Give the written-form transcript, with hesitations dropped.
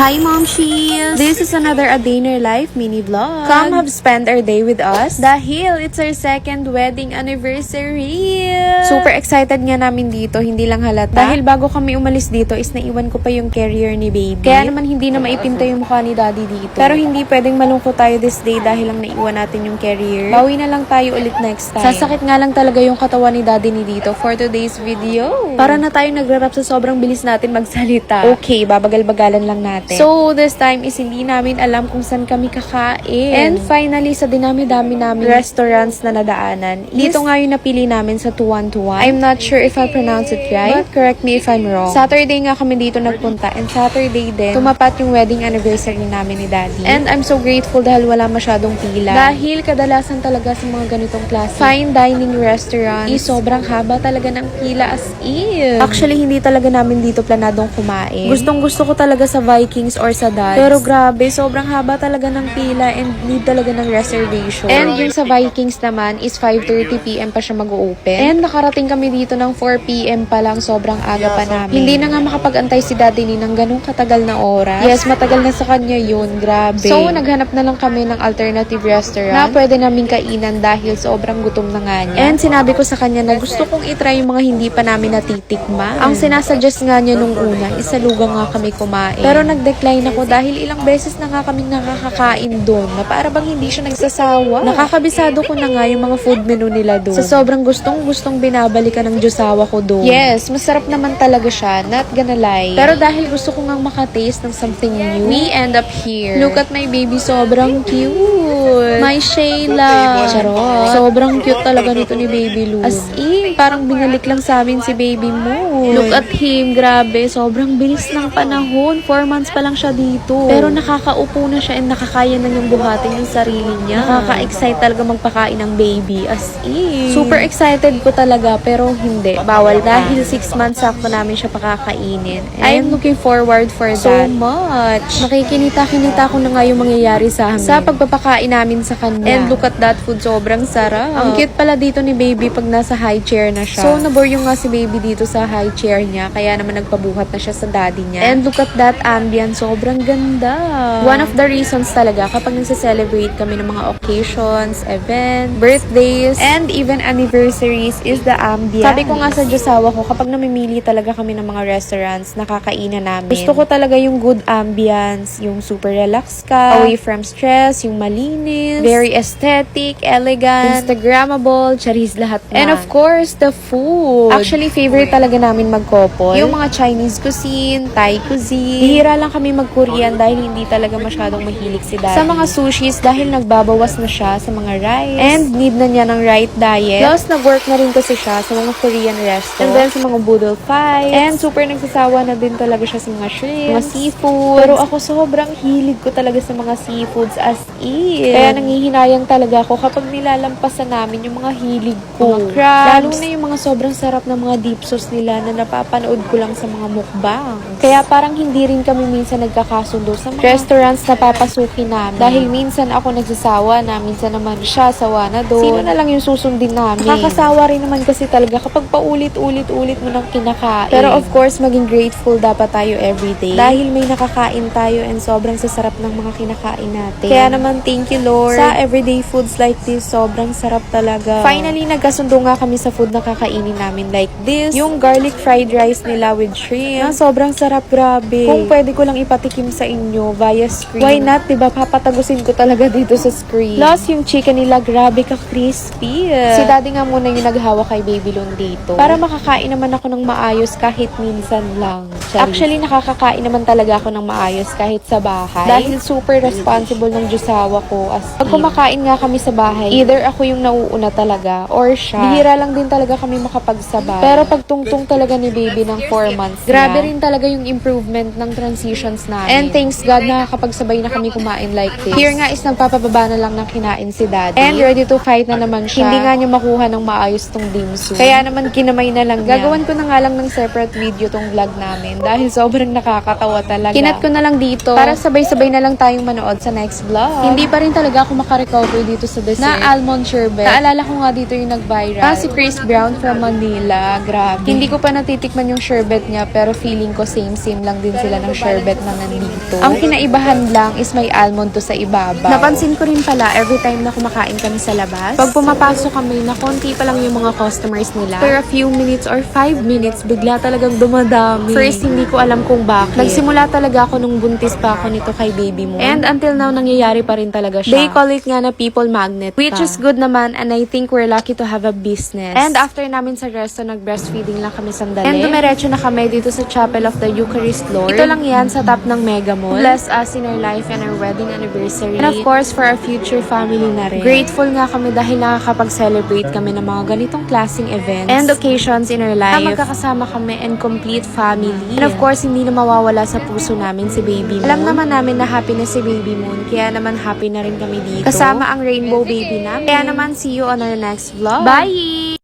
Hi Momshies! This is another A Day in Our Life mini vlog. Come have spent our day with us dahil it's our second wedding anniversary. Super excited nga namin dito, hindi lang halata. Dahil bago kami umalis dito is naiwan ko pa yung carrier ni baby. Kaya naman hindi na maipinta yung mukha ni daddy dito. Pero hindi pwedeng malungkot tayo this day dahil lang naiwan natin yung carrier. Bawi na lang tayo ulit next time. Sasakit nga lang talaga yung katawan ni daddy ni dito for today's video. Para na tayo nagra-rap sa sobrang bilis natin magsalita. Okay, babagal-bagalan lang natin. So, this time is hindi namin alam kung saan kami kakain. And finally, sa dinami-dami namin restaurants na nadaanan, dito nga yung napili namin sa 2121. I'm not sure if I pronounce it right, but correct me if I'm wrong. Saturday nga kami dito nagpunta, and Saturday din, tumapat yung wedding anniversary namin ni Daddy. And I'm so grateful dahil wala masyadong pila. Dahil kadalasan talaga sa mga ganitong klase fine dining restaurants, sobrang haba talaga ng pila as in. Actually, hindi talaga namin dito planadong kumain. Gustong-gusto ko talaga sa Vikings or sa Dad's. Pero grabe, sobrang haba talaga ng pila and need talaga ng reservation. And yung sa Vikings naman is 5:30 PM pa siya mag-open. And nakarating kami dito ng 4 PM pa lang, sobrang aga pa namin. Hindi na nga makapag-antay si Daddy ni ng ganung katagal na oras. Yes, matagal na sa kanya yun, grabe. So, naghanap na lang kami ng alternative restaurant na pwede namin kainan dahil sobrang gutom na nga niya. And sinabi ko sa kanya na gusto kong itry yung mga hindi pa namin natitikma. Ang sinasuggest nga niya nung una, isalugang nga kami kumain. Pero nag-decline ako dahil ilang beses na nga kaming nakakakain doon na para bang hindi siya nagsasawa. Nakakabisado ko na nga yung mga food menu nila doon. Sa sobrang gustong binabalikan ng Diyosawa ko doon. Yes, masarap naman talaga siya, not gonna lie. Pero dahil gusto ko nga makataste ng something new, we end up here. Look at my baby, sobrang cute. My Shayla. Charot. Sobrang cute talaga nito ni Baby Lou. As in, parang binalik lang sa amin si baby mo. Look at him, grabe. Sobrang bilis ng panahon. 4 months pa lang siya dito. Pero nakakaupo na siya and nakakaya na niyang buhatin yung sarili niya. Nakaka-excite talaga magpakain ng baby. As in. Super excited ko talaga, pero hindi. Bawal dahil 6 months sakto namin siya pakakainin. And I'm looking forward for that so much. Nakikinita-kinita ko na nga yung mangyayari sa amin sa pagpapakain namin sa kanya. And look at that food, sobrang sarap. Ang cute pala dito ni baby pag nasa high chair na siya. So, nabore yung nga si baby dito sa high chair niya. Kaya naman nagpabuhat na siya sa daddy niya. And look at that ambience, sobrang ganda. One of the reasons talaga kapag nagse-celebrate kami ng mga occasions, events, birthdays, and even anniversaries is the ambience. Sabi ko nga sa Diyosawa ko, kapag namimili talaga kami ng mga restaurants na kakainan namin, gusto ko talaga yung good ambience, yung super relax ka, away from stress, yung malinis, very aesthetic, elegant, Instagrammable, charis lahat na. And of course, the food. Actually, favorite talaga namin mag-couple yung mga Chinese cuisine, Thai cuisine. Bihira lang kami mag-Korean dahil hindi talaga masyadong mahilig si Daddy. Sa mga sushis, dahil nagbabawas na siya sa mga rice and need na niya ng right diet. Plus, nag-work na rin kasi siya sa mga Korean resto. And then, sa mga boodle fights. And super nagsasawa na din talaga siya sa mga shrimp, mga seafood. Pero ako sobrang hilig ko talaga sa mga seafoods as in. Kaya nangihinayang talaga ako kapag nilalampasan namin yung mga hilig ko. Mga crabs. Lalo na yung mga sobrang sarap na mga deep sauce nila na napapanood ko lang sa mga mukbang. Kaya parang hindi rin kami minsan nagkakasundo sa mga restaurants na papasukin namin. Dahil minsan ako nagsasawa na, minsan naman siya sawa na doon. Sino na lang yung susundin namin? Nakakasawa rin naman kasi talaga kapag paulit-ulit mo nang kinakain. Pero of course, maging grateful dapat tayo everyday. Dahil may nakakain tayo and sobrang sasarap ng mga kinakain natin. Kaya naman, thank you Lord. Sa everyday foods like this, sobrang sarap talaga. Finally, nagkasundo nga kami sa food na kakainin namin like this. Yung garlic fried rice nila with shrimp. Na sobrang sarap, grabe. Kung pwede ko lang ipatikim sa inyo via screen. Why not, diba? Papatagusin ko talaga dito sa screen. Plus, yung chicken nila, grabe ka crispy. Si Daddy nga muna yung naghawa kay Baby Lon dito. Para makakain naman ako ng maayos kahit minsan lang. Actually, nakakakain naman talaga ako ng maayos kahit sa bahay. Dahil super responsible ng Diyosawa ko. As pag kumakain nga kami sa bahay, either ako yung nauuna talaga or siya. Bihira lang din talaga kami makapagsabay. Pero pag tungtong talaga ni Baby ng 4 months grabe rin talaga yung improvement ng transitions namin. And thanks God, nakakapagsabay na kami kumain like this. Here nga is nagpapababa na lang ng kinain si Daddy. And ready to fight na naman siya. Hindi nga niya makuha ng maayos tong dimsum. Kaya naman kinamay na lang niya. Gagawan ko na nga lang ng separate video tong vlog namin dahil sobrang nakakatawa talaga. Kinat ko na lang dito para sabay-sabay na lang tayong manood sa next vlog. Hindi pa rin talaga ako makarecover dito sa dessert na almond sherbet. Naalala ko nga dito yung nag-viral. Si Chris Brown from Manila. Grabe. Hindi ko pa natitikman yung sherbet niya pero feeling ko same lang din sila ng sherbet sorbet na nandito. Ang kinaibahan lang is may almond to sa ibabaw. Napansin ko rin pala every time na kumakain kami sa labas, pag pumapasok kami na konti pa lang yung mga customers nila, for a few minutes or 5 minutes, bigla talagang dumadami. First, hindi ko alam kung bakit. Nagsimula talaga ako nung buntis pa ako nito kay baby mo. And until now, nangyayari pa rin talaga siya. They call it nga na people magnet which is good naman, and I think we're lucky to have a business. And after namin sa resto, nag-breastfeeding lang kami sandali. And dumiretso na kami dito sa Chapel of the Eucharist Lord. Ito lang yan sa top ng Mega Mall. Bless us in our life and our wedding anniversary. And of course, for our future family na rin. Grateful nga kami dahil nakakapag-celebrate kami ng mga ganitong klaseng events and occasions in our life. Na magkakasama kami and complete family. And of course, hindi na mawawala sa puso namin si Baby Moon. Alam naman namin na happy na si Baby Moon, kaya naman happy na rin kami dito. Kasama ang Rainbow Baby namin. Kaya naman, see you on our next vlog. Bye!